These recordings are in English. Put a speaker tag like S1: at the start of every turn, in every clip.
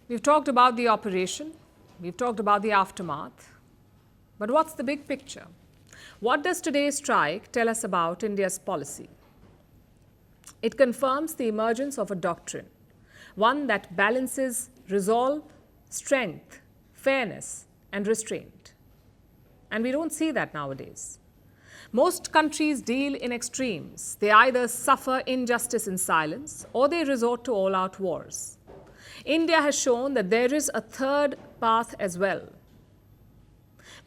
S1: We've talked about the operation, we've talked about the aftermath, but what's the big picture? What does today's strike tell us about India's policy? It confirms the emergence of a doctrine, one that balances resolve, strength, fairness, and restraint. And we don't see that nowadays. Most countries deal in extremes. They either suffer injustice in silence or they resort to all-out wars. India has shown that there is a third path as well.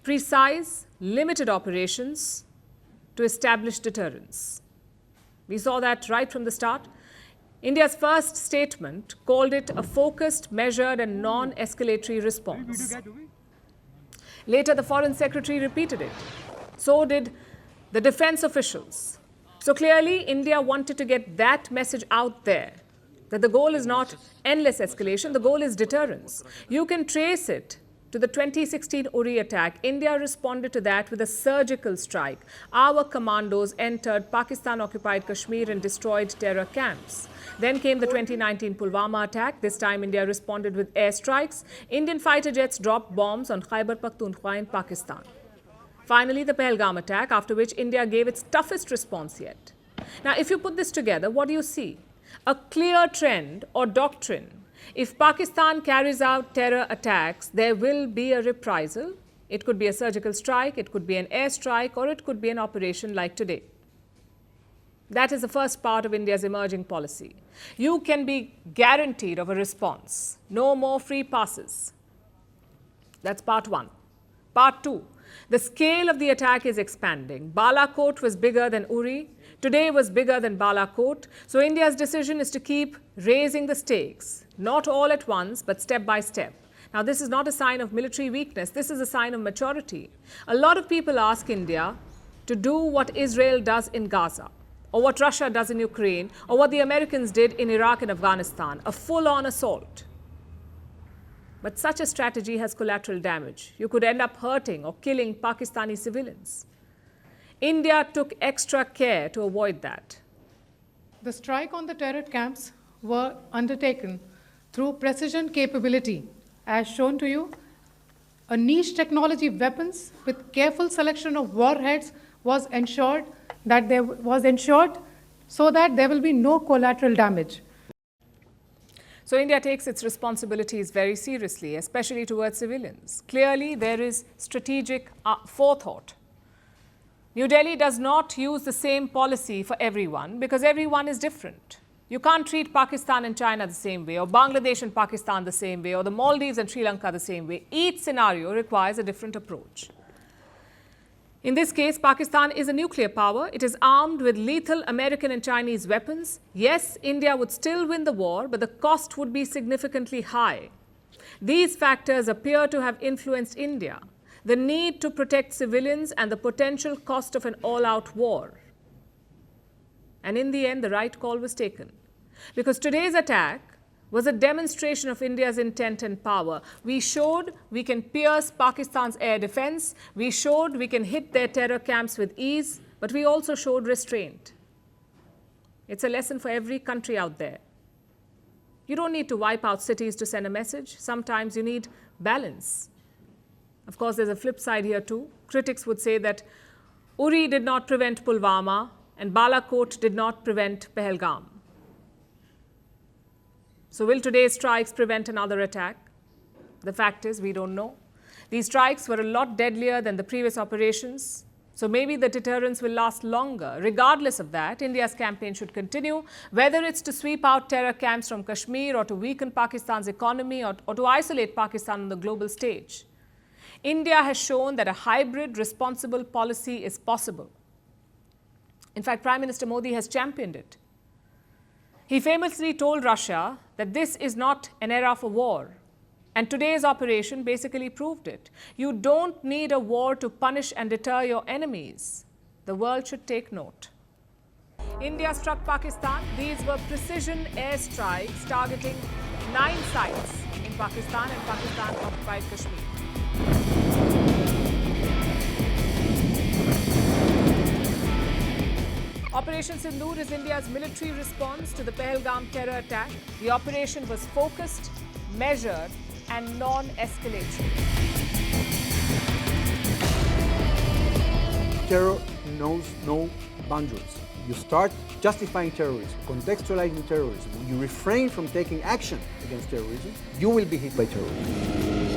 S1: Precise, limited operations to establish deterrence. We saw that right from the start. India's first statement called it a focused, measured and non-escalatory response. Later, the Foreign Secretary repeated it. So did the defense officials. So clearly, India wanted to get that message out there, that the goal is not endless escalation, the goal is deterrence. You can trace it to the 2016 Uri attack. India responded to that with a surgical strike. Our commandos entered Pakistan-occupied Kashmir and destroyed terror camps. Then came the 2019 Pulwama attack. This time, India responded with airstrikes. Indian fighter jets dropped bombs on Khyber Pakhtunkhwa in Pakistan. Finally, the Pahalgam attack, after which India gave its toughest response yet. Now, if you put this together, what do you see? A clear trend or doctrine. If Pakistan carries out terror attacks, there will be a reprisal. It could be a surgical strike, it could be an airstrike, or it could be an operation like today. That is the first part of India's emerging policy. You can be guaranteed of a response. No more free passes. That's part one. Part two. The scale of the attack is expanding. Balakot was bigger than Uri. Today was bigger than Balakot. So India's decision is to keep raising the stakes. Not all at once, but step by step. Now, this is not a sign of military weakness. This is a sign of maturity. A lot of people ask India to do what Israel does in Gaza, or what Russia does in Ukraine, or what the Americans did in Iraq and Afghanistan, a full-on assault. But such a strategy has collateral damage. You could end up hurting or killing Pakistani civilians. India took extra care to avoid that.
S2: The strike on the terror camps were undertaken through precision capability, as shown to you. A niche technology weapons with careful selection of warheads was ensured so that there will be no collateral damage.
S1: So India takes its responsibilities very seriously, especially towards civilians. Clearly, there is strategic forethought. New Delhi does not use the same policy for everyone because everyone is different. You can't treat Pakistan and China the same way, or Bangladesh and Pakistan the same way, or the Maldives and Sri Lanka the same way. Each scenario requires a different approach. In this case, Pakistan is a nuclear power. It is armed with lethal American and Chinese weapons. Yes, India would still win the war, but the cost would be significantly high. These factors appear to have influenced India. The need to protect civilians and the potential cost of an all-out war. And in the end, the right call was taken. Because today's attack was a demonstration of India's intent and power. We showed we can pierce Pakistan's air defense. We showed we can hit their terror camps with ease. But we also showed restraint. It's a lesson for every country out there. You don't need to wipe out cities to send a message. Sometimes you need balance. Of course, there's a flip side here too. Critics would say that Uri did not prevent Pulwama and Balakot did not prevent Pahalgam. So will today's strikes prevent another attack? The fact is, we don't know. These strikes were a lot deadlier than the previous operations. So maybe the deterrence will last longer. Regardless of that, India's campaign should continue, whether it's to sweep out terror camps from Kashmir or to weaken Pakistan's economy or to isolate Pakistan on the global stage. India has shown that a hybrid, responsible policy is possible. In fact, Prime Minister Modi has championed it. He famously told Russia that this is not an era for war. And today's operation basically proved it. You don't need a war to punish and deter your enemies. The world should take note. India struck Pakistan. These were precision airstrikes targeting 9 sites in Pakistan and Pakistan-occupied Kashmir. Operation Sindoor is India's military response to the Pahalgam terror attack. The operation was focused, measured, and non-escalatory.
S3: Terror knows no boundaries. You start justifying terrorism, contextualizing terrorism, you refrain from taking action against terrorism, you will be hit by terrorism.